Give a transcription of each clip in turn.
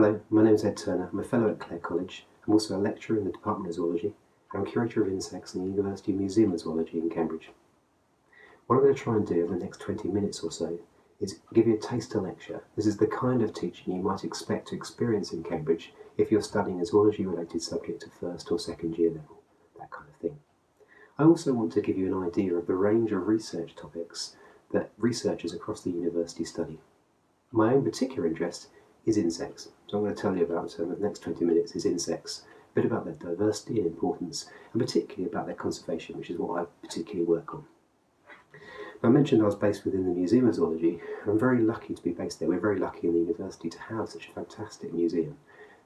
Hello, my name is Ed Turner. I'm a Fellow at Clare College. I'm also a lecturer in the Department of Zoology. I'm Curator of Insects in the University Museum of Zoology in Cambridge. What I'm going to try and do over the next 20 minutes or so is give you a taster lecture. This is the kind of teaching you might expect to experience in Cambridge if you're studying a zoology-related subject at first or second year level, that kind of thing. I also want to give you an idea of the range of research topics that researchers across the university study. My own particular interest is insects. So I'm going to tell you about, the next 20 minutes is insects, a bit about their diversity and importance, and particularly about their conservation, which is what I particularly work on. Now, I mentioned I was based within the Museum of Zoology. I'm very lucky to be based there. We're very lucky in the university to have such a fantastic museum.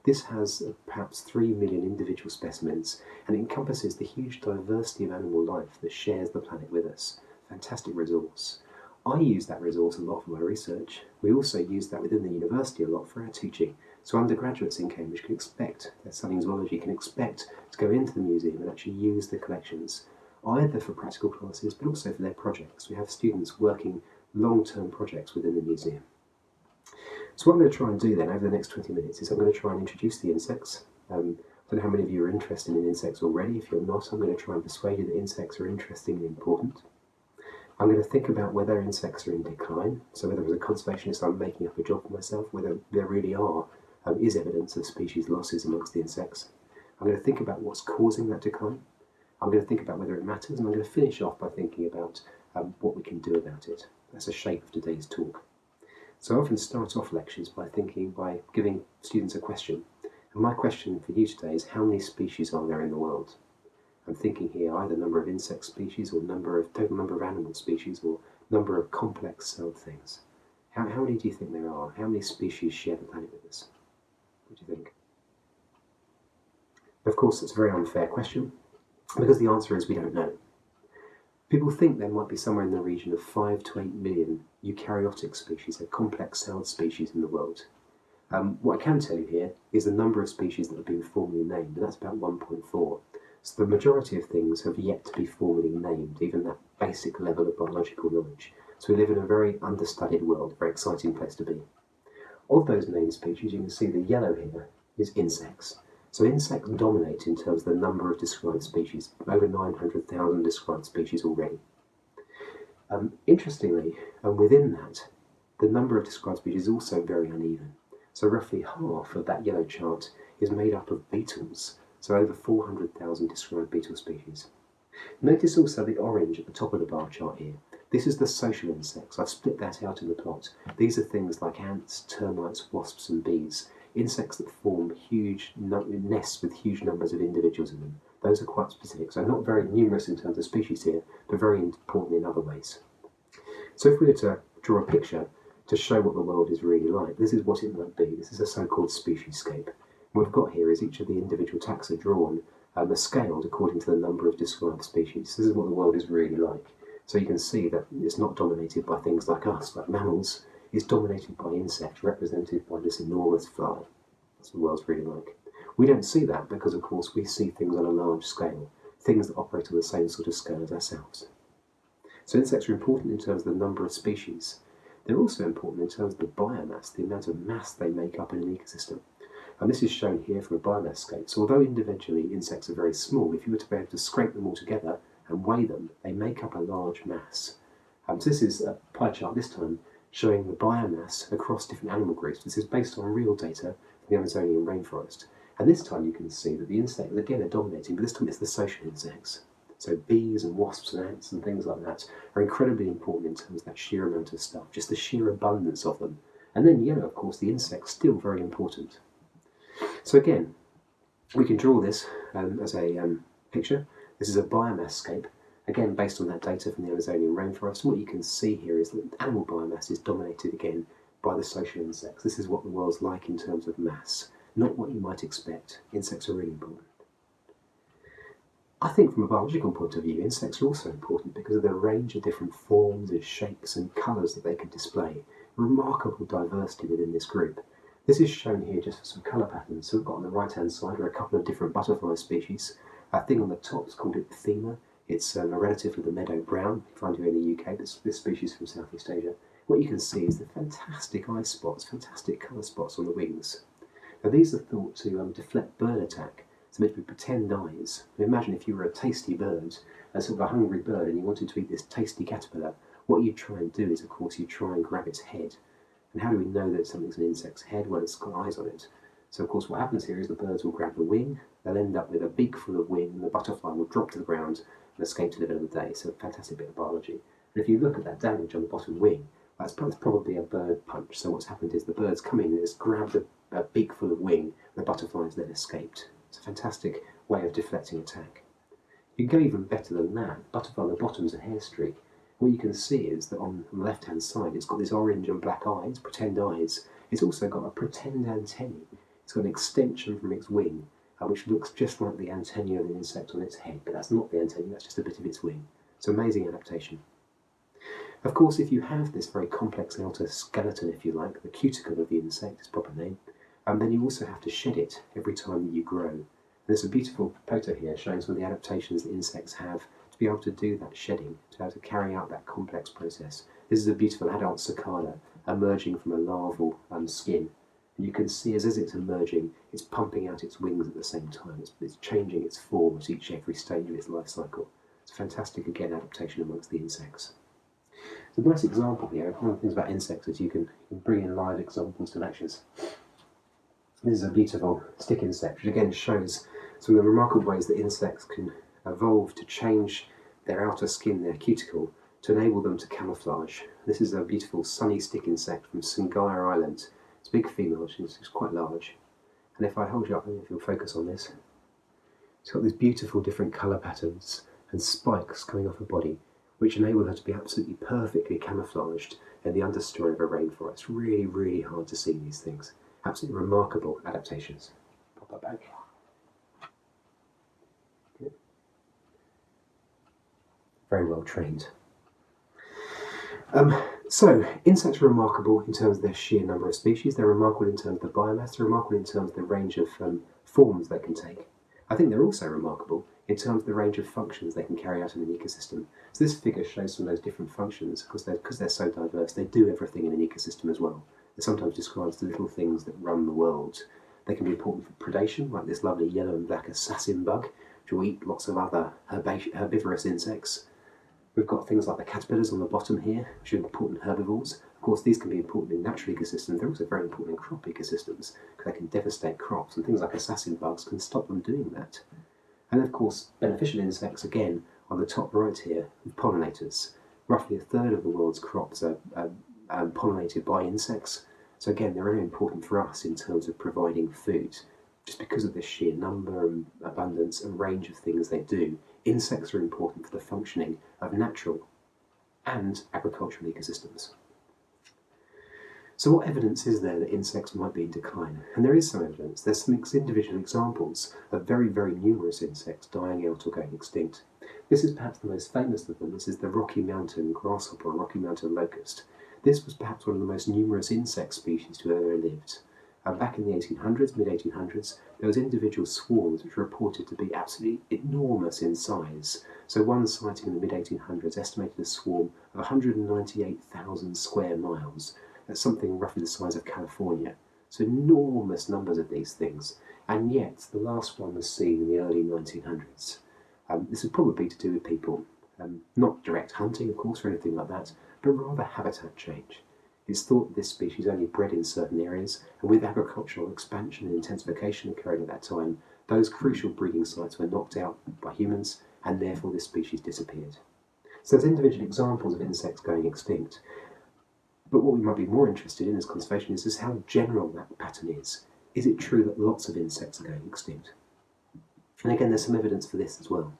This has perhaps 3 million individual specimens, and it encompasses the huge diversity of animal life that shares the planet with us. Fantastic resource. I use that resource a lot for my research. We also use that within the university a lot for our teaching. So undergraduates in Cambridge can expect, they're studying zoology, can expect to go into the museum and actually use the collections, either for practical classes but also for their projects. We have students working long-term projects within the museum. So what I'm going to try and do then over the next 20 minutes is I'm going to try and introduce the insects. I don't know how many of you are interested in insects already. If you're not, I'm going to try and persuade you that insects are interesting and important. I'm going to think about whether insects are in decline, so whether as a conservationist I'm making up a job for myself, whether there really is evidence of species losses amongst the insects. I'm going to think about what's causing that decline. I'm going to think about whether it matters, and I'm going to finish off by thinking about what we can do about it. That's the shape of today's talk. So I often start off lectures by giving students a question. And my question for you today is, how many species are there in the world? I'm thinking here either number of insect species or total number of animal species or number of complex celled things. How many do you think there are? How many species share the planet with us? What do you think? Of course, it's a very unfair question because the answer is we don't know. People think there might be somewhere in the region of 5 to 8 million eukaryotic species, so complex celled species in the world. What I can tell you here is the number of species that have been formally named, and that's about 1.4. So the majority of things have yet to be formally named, even that basic level of biological knowledge. So we live in a very understudied world, a very exciting place to be. Of those named species, you can see the yellow here is insects. So insects dominate in terms of the number of described species, over 900,000 described species already. Interestingly, within that, the number of described species is also very uneven. So roughly half of that yellow chart is made up of beetles. So over 400,000 described beetle species. Notice also the orange at the top of the bar chart here. This is the social insects. I've split that out in the plot. These are things like ants, termites, wasps and bees. Insects that form huge nests with huge numbers of individuals in them. Those are quite specific. So not very numerous in terms of species here, but very important in other ways. So if we were to draw a picture to show what the world is really like, this is what it might be. This is a so-called Speciesscape. What we've got here is each of the individual taxa drawn are scaled according to the number of described species. This is what the world is really like. So you can see that it's not dominated by things like us, like mammals. It's dominated by insects, represented by this enormous fly. That's what the world's really like. We don't see that because, of course, we see things on a large scale, things that operate on the same sort of scale as ourselves. So insects are important in terms of the number of species. They're also important in terms of the biomass, the amount of mass they make up in an ecosystem. And this is shown here from a Biomassscape. So although individually insects are very small, if you were to be able to scrape them all together and weigh them, they make up a large mass. So this is a pie chart this time showing the biomass across different animal groups. This is based on real data from the Amazonian rainforest. And this time you can see that the insects, again, are dominating, but this time it's the social insects. So bees and wasps and ants and things like that are incredibly important in terms of that sheer amount of stuff, just the sheer abundance of them. And then yellow, of course, the insects, still very important. So again, we can draw this as a picture. This is a Biomassscape, again based on that data from the Amazonian rainforest. And what you can see here is that animal biomass is dominated again by the social insects. This is what the world's like in terms of mass, not what you might expect. Insects are really important. I think from a biological point of view, insects are also important because of the range of different forms and shapes and colours that they can display. Remarkable diversity within this group. This is shown here just for some colour patterns. So we've got on the right-hand side are a couple of different butterfly species. A thing on the top is called epithema. It's a relative of the meadow brown, you find here in the UK. This species from Southeast Asia. What you can see is the fantastic eye spots, fantastic colour spots on the wings. Now these are thought to deflect bird attack, so meant to be pretend eyes. Imagine if you were a tasty bird, a sort of a hungry bird, and you wanted to eat this tasty caterpillar, what you'd try and do is, of course, you'd try and grab its head. And how do we know that something's an insect's head? Well, it's got eyes on it. So, of course, what happens here is the birds will grab the wing, they'll end up with a beak full of wing, and the butterfly will drop to the ground and escape to live another day. So, a fantastic bit of biology. And if you look at that damage on the bottom wing, that's probably a bird punch. So, what's happened is the bird's come in and it's grabbed a beak full of wing, and the butterfly's then escaped. It's a fantastic way of deflecting attack. You can go even better than that. The butterfly on the bottom's a hair streak. What you can see is that on the left-hand side, it's got this orange and black eyes, pretend eyes. It's also got a pretend antennae. It's got an extension from its wing, which looks just like the antennae of an insect on its head, but that's not the antennae, that's just a bit of its wing. It's amazing adaptation. Of course, if you have this very complex outer skeleton, if you like, the cuticle of the insect, its proper name, then you also have to shed it every time that you grow. And there's a beautiful photo here showing some of the adaptations that insects have to be able to do that shedding, to be able to carry out that complex process. This is a beautiful adult cicada emerging from a larval skin. And you can see as it's emerging, it's pumping out its wings at the same time. It's changing its form at every stage of its life cycle. It's a fantastic, again, adaptation amongst the insects. So a nice example here, one of the things about insects is you can bring in live examples to lectures. This is a beautiful stick insect, which again shows some of the remarkable ways that insects can evolve to change their outer skin, their cuticle, to enable them to camouflage. This is a beautiful sunny stick insect from Singaya Island. It's a big female, she's quite large. And if I hold you up, I don't know if you'll focus on this. It's got these beautiful different colour patterns and spikes coming off her body, which enable her to be absolutely perfectly camouflaged in the understory of a rainforest. Really, really hard to see these things. Absolutely remarkable adaptations. Pop that back. Good. Very well trained. So, insects are remarkable in terms of their sheer number of species. They're remarkable in terms of the biomass. They're remarkable in terms of the range of forms they can take. I think they're also remarkable in terms of the range of functions they can carry out in an ecosystem. So this figure shows some of those different functions. Because they're so diverse, they do everything in an ecosystem as well. They're sometimes described as the little things that run the world. They can be important for predation, like this lovely yellow and black assassin bug, which will eat lots of other herbivorous insects. We've got things like the caterpillars on the bottom here, which are important herbivores. Of course, these can be important in natural ecosystems. They're also very important in crop ecosystems, because they can devastate crops, and things like assassin bugs can stop them doing that. And of course, beneficial insects, again, on the top right here, with pollinators. Roughly a third of the world's crops are pollinated by insects. So again, they're very important for us in terms of providing food. Just because of the sheer number and abundance and range of things they do, insects are important for the functioning of natural and agricultural ecosystems. So what evidence is there that insects might be in decline? And there is some evidence. There's some individual examples of very, very numerous insects dying out or going extinct. This is perhaps the most famous of them. This is the Rocky Mountain grasshopper or Rocky Mountain locust. This was perhaps one of the most numerous insect species to have ever lived. Back in the 1800s, mid-1800s, there was individual swarms which were reported to be absolutely enormous in size. So one sighting in the mid-1800s estimated a swarm of 198,000 square miles. That's something roughly the size of California. So enormous numbers of these things. And yet, the last one was seen in the early 1900s. This would probably be to do with people, not direct hunting, of course, or anything like that, but rather habitat change. It's thought that this species only bred in certain areas, and with agricultural expansion and intensification occurring at that time, those crucial breeding sites were knocked out by humans, and therefore this species disappeared. So there's individual examples of insects going extinct, but what we might be more interested in as conservationists is how general that pattern is. Is it true that lots of insects are going extinct? And again, there's some evidence for this as well.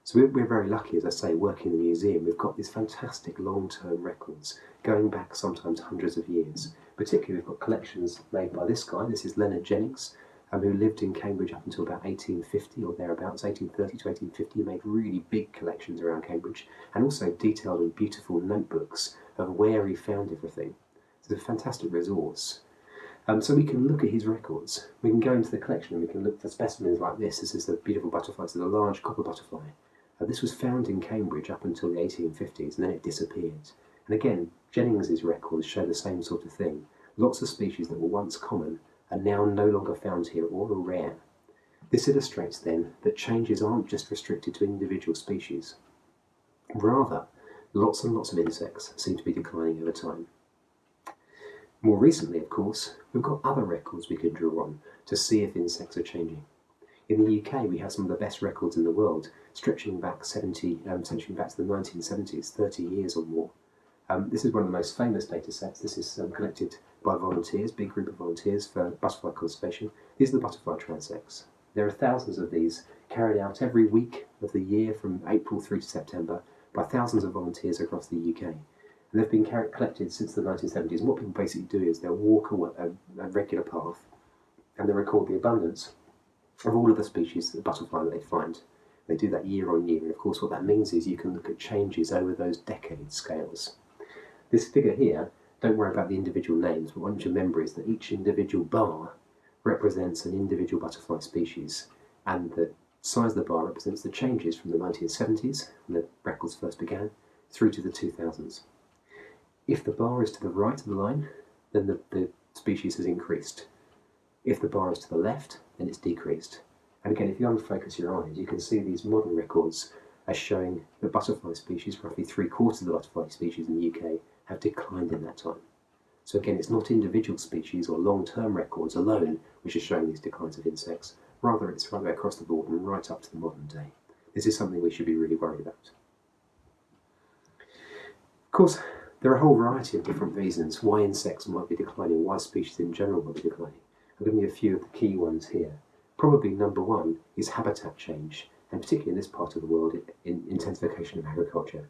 So we're very lucky, as I say, working in the museum. We've got these fantastic long-term records going back sometimes hundreds of years. Particularly, we've got collections made by this guy. This is Leonard Jennings, who lived in Cambridge up until about 1850 or thereabouts, 1830 to 1850. He made really big collections around Cambridge, and also detailed and beautiful notebooks of where he found everything. It's a fantastic resource. So we can look at his records. We can go into the collection and we can look for specimens like this. This is the beautiful butterfly. It's a large copper butterfly. This was found in Cambridge up until the 1850s, and then it disappeared. And again, Jennings's records show the same sort of thing. Lots of species that were once common are now no longer found here or are rare. This illustrates then that changes aren't just restricted to individual species. Rather, lots and lots of insects seem to be declining over time. More recently, of course, we've got other records we could draw on to see if insects are changing. In the UK, we have some of the best records in the world, stretching back to the 1970s, 30 years or more. This is one of the most famous data sets. This is collected by volunteers, big group of volunteers for butterfly conservation. These are the butterfly transects. There are thousands of these carried out every week of the year from April through to September by thousands of volunteers across the UK. And they've been collected since the 1970s. And what people basically do is they'll walk a regular path and they record the abundance of all of the species of butterfly that they find. They do that year on year. And of course, what that means is you can look at changes over those decade scales. This figure here, don't worry about the individual names, but what you remember is that each individual bar represents an individual butterfly species, and the size of the bar represents the changes from the 1970s, when the records first began, through to the 2000s. If the bar is to the right of the line, then the species has increased. If the bar is to the left, then it's decreased. And again, if you unfocus your eyes, you can see these modern records as showing that butterfly species, roughly 3/4 of the butterfly species in the UK, have declined in that time. So again, it's not individual species or long-term records alone which are showing these declines of insects. Rather, it's right across the board and right up to the modern day. This is something we should be really worried about. Of course, there are a whole variety of different reasons why insects might be declining, why species in general might be declining. I'll give you a few of the key ones here. Probably number one is habitat change, and particularly in this part of the world, intensification of agriculture.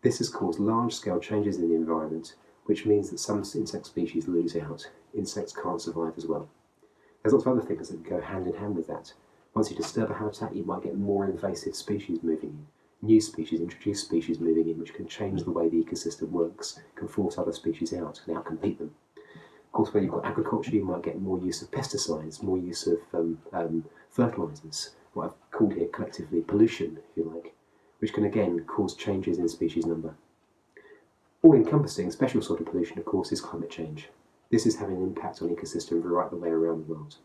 This has caused large-scale changes in the environment, which means that some insect species lose out. Insects can't survive as well. There's lots of other things that go hand in hand with that. Once you disturb a habitat, you might get more invasive species moving in. New species, introduced species moving in, which can change the way the ecosystem works, can force other species out and outcompete them. Of course, where you've got agriculture, you might get more use of pesticides, more use of fertilisers, what I've called here collectively pollution, if you like, which can again cause changes in species number. All-encompassing special sort of pollution, of course, is climate change. This is having an impact on ecosystems right the way around the world.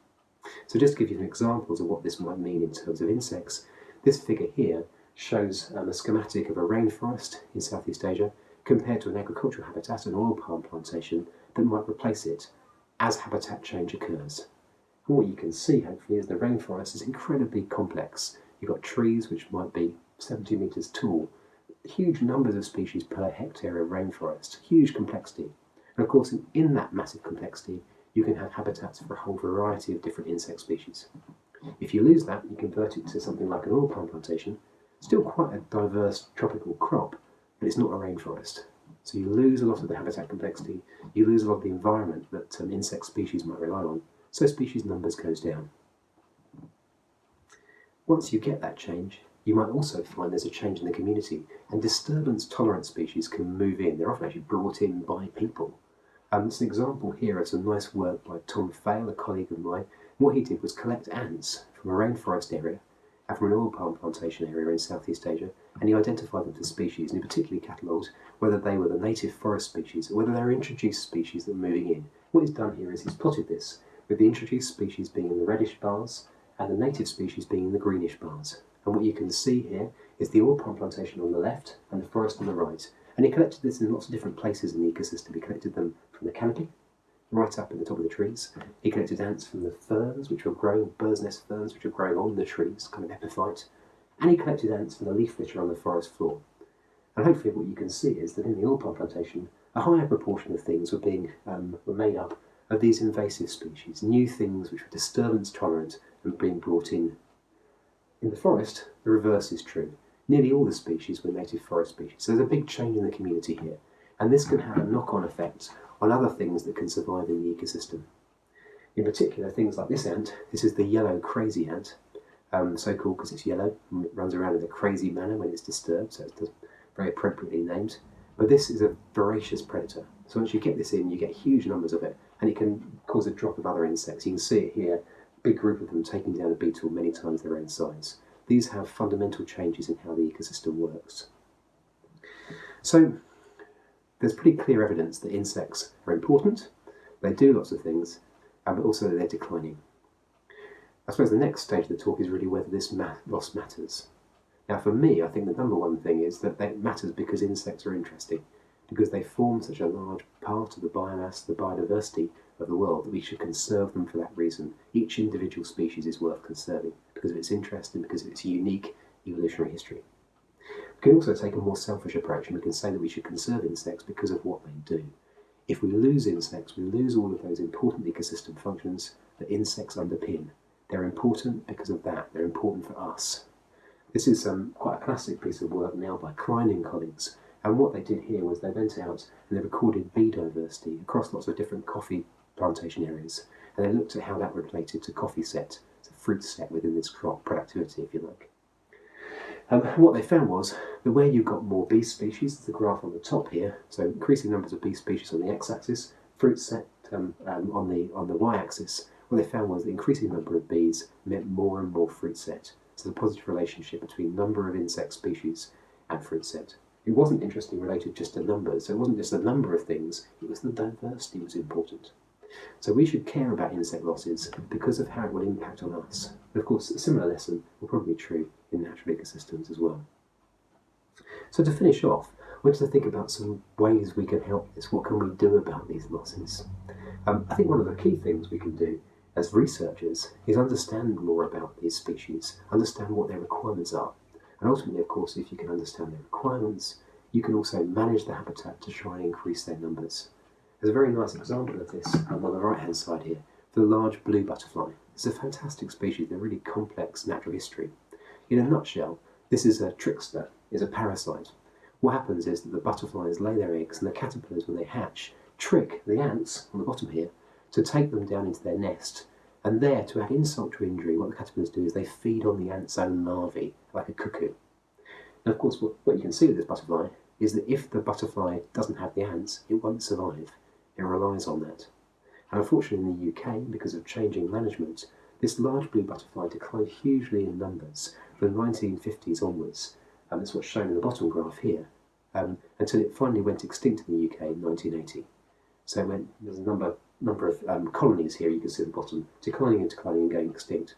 So just to give you some examples of what this might mean in terms of insects, this figure here shows a schematic of a rainforest in Southeast Asia compared to an agricultural habitat, an oil palm plantation, that might replace it as habitat change occurs. And what you can see, hopefully, is the rainforest is incredibly complex. You've got trees which might be 70 metres tall, huge numbers of species per hectare of rainforest, huge complexity. And of course, in that massive complexity, you can have habitats for a whole variety of different insect species. If you lose that, you convert it to something like an oil palm plantation, still quite a diverse tropical crop, but it's not a rainforest. So you lose a lot of the habitat complexity, you lose a lot of the environment that insect species might rely on, so species numbers goes down. Once you get that change, you might also find there's a change in the community, and disturbance-tolerant species can move in. They're often actually brought in by people. It's an example here of some nice work by Tom Fail, a colleague of mine. What he did was collect ants from a rainforest area and from an oil palm plantation area in Southeast Asia, and he identified them for species, and he particularly catalogued whether they were the native forest species or whether they were introduced species that were moving in. What he's done here is he's plotted this, with the introduced species being in the reddish bars and the native species being in the greenish bars. And what you can see here is the oil palm plantation on the left and the forest on the right. And he collected this in lots of different places in the ecosystem. He collected them from the canopy, right up in the top of the trees. He collected ants from the ferns, which were growing, bird's nest ferns, which were growing on the trees, kind of epiphyte. And he collected ants from the leaf litter on the forest floor. And hopefully what you can see is that in the oil palm plantation, a higher proportion of things were made up of these invasive species, new things which were disturbance tolerant and being brought in. In the forest, the reverse is true. Nearly all the species were native forest species. So there's a big change in the community here. And this can have a knock-on effect on other things that can survive in the ecosystem. In particular, things like this ant. This is the yellow crazy ant, so called because it's yellow and it runs around in a crazy manner when it's disturbed, so it's very appropriately named. But this is a voracious predator. So once you get this in, you get huge numbers of it, and it can cause a drop of other insects. You can see it here, a big group of them taking down a beetle many times their own size. These have fundamental changes in how the ecosystem works. So there's pretty clear evidence that insects are important, they do lots of things, but also that they're declining. I suppose the next stage of the talk is really whether this loss matters. Now for me, I think the number one thing is that it matters because insects are interesting, because they form such a large part of the biomass, the biodiversity of the world, that we should conserve them for that reason. Each individual species is worth conserving because of its interest and because of its unique evolutionary history. We can also take a more selfish approach, and we can say that we should conserve insects because of what they do. If we lose insects, we lose all of those important ecosystem functions that insects underpin. They're important because of that. They're important for us. This is quite a classic piece of work now by Klein and colleagues. And what they did here was they went out and they recorded bee diversity across lots of different coffee plantation areas. And they looked at how that related to coffee set, so fruit set within this crop, productivity if you like. What they found was that where you got more bee species, there's the graph on the top here, so increasing numbers of bee species on the x-axis, fruit set on the y-axis, what they found was the increasing number of bees meant more and more fruit set. So the positive relationship between number of insect species and fruit set. It wasn't interestingly related just to numbers, so it wasn't just the number of things, it was the diversity was important. So we should care about insect losses because of how it will impact on us. And of course, a similar lesson will probably be true in natural ecosystems as well. So to finish off, I want to think about some ways we can help this. What can we do about these losses? I think one of the key things we can do as researchers is understand more about these species, understand what their requirements are. And ultimately, of course, if you can understand their requirements, you can also manage the habitat to try and increase their numbers. There's a very nice example of this on the right-hand side here, for the large blue butterfly. It's a fantastic species, they're really complex natural history. In a nutshell, this is a trickster, is a parasite. What happens is that the butterflies lay their eggs, and the caterpillars, when they hatch, trick the ants on the bottom here to take them down into their nest. And there, to add insult to injury, what the caterpillars do is they feed on the ant's own larvae, like a cuckoo. And of course, what you can see with this butterfly is that if the butterfly doesn't have the ants, it won't survive. It relies on that. And unfortunately in the UK, because of changing management, this large blue butterfly declined hugely in numbers from the 1950s onwards, and that's what's shown in the bottom graph here, until it finally went extinct in the UK in 1980. So there's a number of colonies here, you can see at the bottom, declining and going extinct.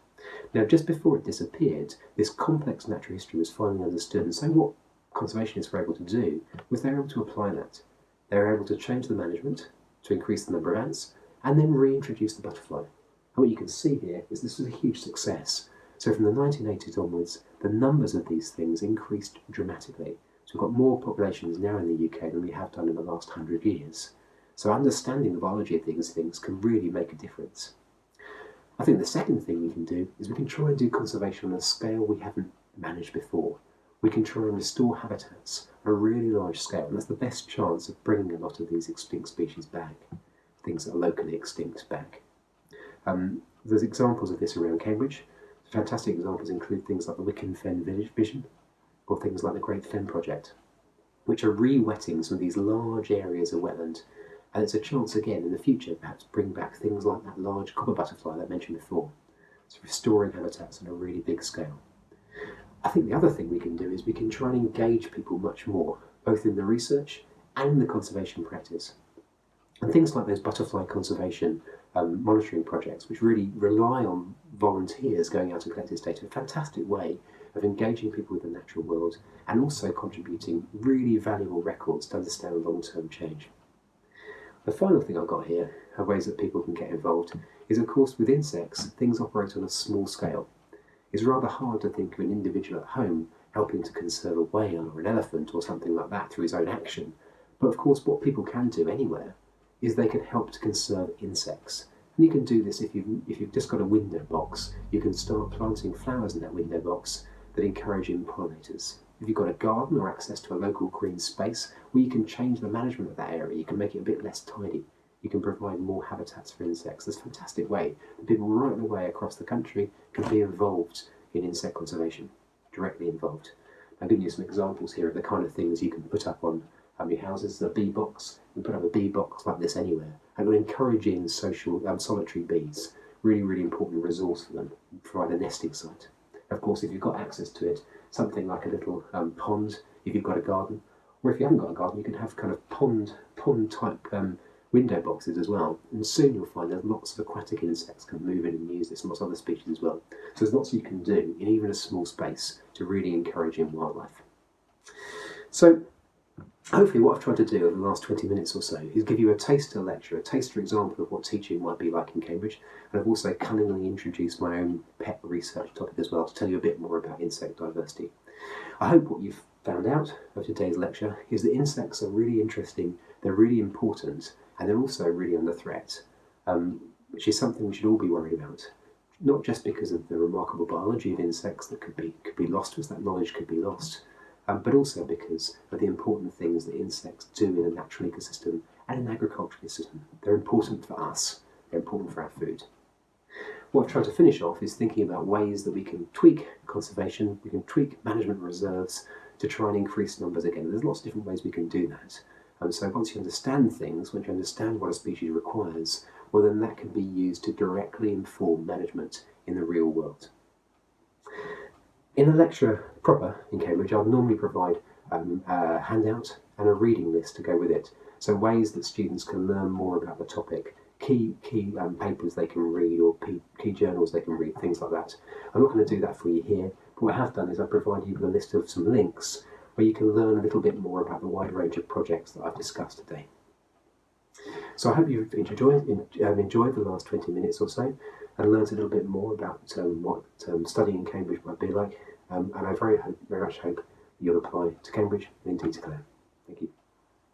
Now, just before it disappeared, this complex natural history was finally understood, and so what conservationists were able to do was they were able to apply that. They were able to change the management to increase the number of ants, and then reintroduce the butterfly. And what you can see here is this was a huge success. So from the 1980s onwards, the numbers of these things increased dramatically. So we've got more populations now in the UK than we have done in the last 100 years. So understanding the biology of these things can really make a difference. I think the second thing we can do is we can try and do conservation on a scale we haven't managed before. We can try and restore habitats on a really large scale, and that's the best chance of bringing a lot of these extinct species back, things that are locally extinct back. There's examples of this around Cambridge. Fantastic examples include things like the Wicken Fen Vision, or things like the Great Fen Project, which are re-wetting some of these large areas of wetland. And it's a chance again in the future perhaps bring back things like that large copper butterfly that I mentioned before. So restoring habitats on a really big scale. I think the other thing we can do is we can try and engage people much more, both in the research and the conservation practice. And things like those butterfly conservation monitoring projects, which really rely on volunteers going out and collecting this data, a fantastic way of engaging people with the natural world and also contributing really valuable records to understand long-term change. The final thing I've got here, of ways that people can get involved, is of course with insects, things operate on a small scale. It's rather hard to think of an individual at home helping to conserve a whale or an elephant or something like that through his own action. But of course what people can do anywhere is they can help to conserve insects. And you can do this if you've just got a window box. You can start planting flowers in that window box that encourage pollinators. If you've got a garden or access to a local green space, well, you can change the management of that area. You can make it a bit less tidy. You can provide more habitats for insects. There's a fantastic way that people right the way across the country can be involved in insect conservation, directly involved. I'll give you some examples here of the kind of things you can put up on your houses. The bee box, you can put up a bee box like this anywhere. And we're encouraging solitary bees, really, really important resource for them, provide a nesting site. Of course, if you've got access to it, something like a little pond, if you've got a garden, or if you haven't got a garden, you can have kind of pond type window boxes as well, and soon you'll find that lots of aquatic insects can move in and use this, and lots of other species as well. So there's lots you can do in even a small space to really encourage in wildlife. So hopefully what I've tried to do over the last 20 minutes or so is give you a taster lecture, a taster example of what teaching might be like in Cambridge, and I've also cunningly introduced my own pet research topic as well to tell you a bit more about insect diversity. I hope what you've found out of today's lecture is that insects are really interesting, they're really important, and they're also really under threat, which is something we should all be worried about. Not just because of the remarkable biology of insects that could be lost to us, that knowledge could be lost, but also because of the important things that insects do in a natural ecosystem and an agricultural ecosystem. They're important for us, they're important for our food. What I've tried to finish off is thinking about ways that we can tweak conservation, we can tweak management reserves to try and increase numbers again. There's lots of different ways we can do that. So once you understand things, once you understand what a species requires, well then that can be used to directly inform management in the real world. In a lecture proper in Cambridge, I'll normally provide a handout and a reading list to go with it. So ways that students can learn more about the topic, key papers they can read or key journals they can read, things like that. I'm not going to do that for you here, but what I have done is I've provided you with a list of some links where you can learn a little bit more about the wide range of projects that I've discussed today. So I hope you've enjoyed the last 20 minutes or so and learned a little bit more about what studying in Cambridge might be like, and I very much hope you'll apply to Cambridge and indeed to Clare. Thank you.